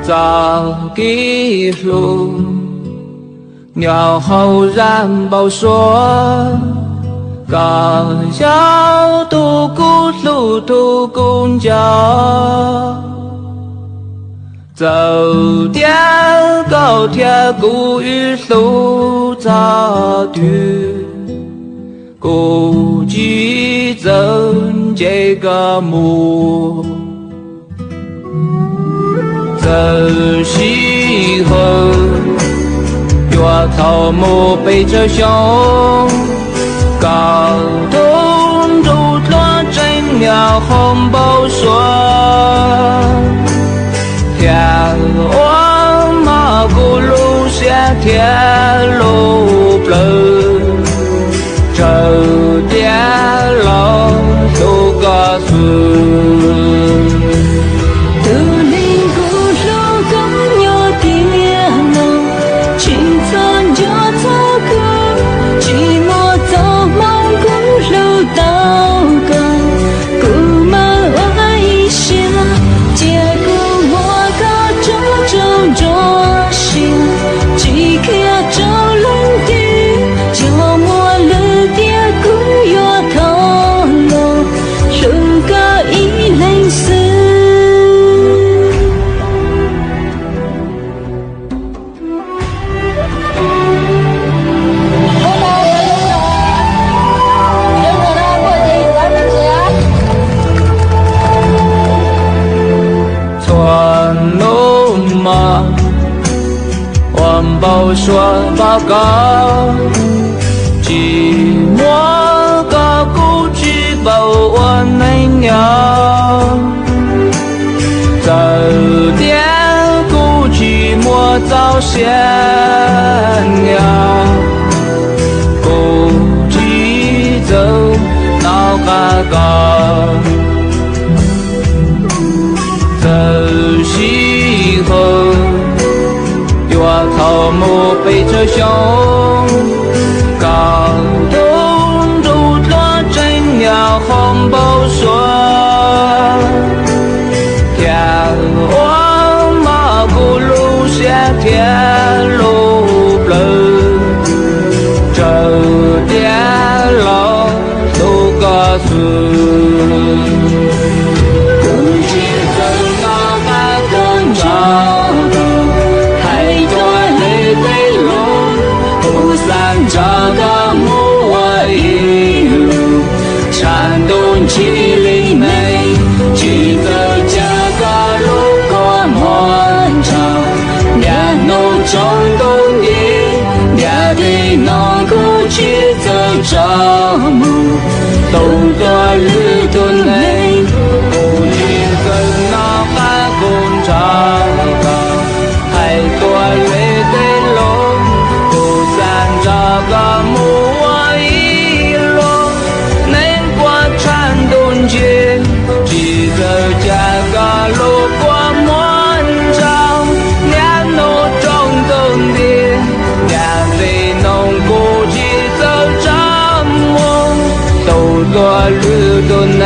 早几路，鸟后然报说，高腰独孤路途公交，走点高铁古语路早去，估计增这个目。这时候，月草木背着胸，高通竹落真鸟红包说，天王马古路线天路不，这点老都告诉。报说报告，寂寞高古举报我能鸟，早点古寂寞早先了，古举走闹嘎嘎，这时候。草木背着胸，高东竹落真鸟红包说，天王马古路线天路不，这点老都告诉。这个木我一路山东七里内，记得这个路过满场，连农种东的，连的农古去走着木，都做日都内，古去跟那汉工厂还多累的路。这个木我一路能过山东去，记得这个路过满场，连农种东的，连的农古去走着木，都做绿都能。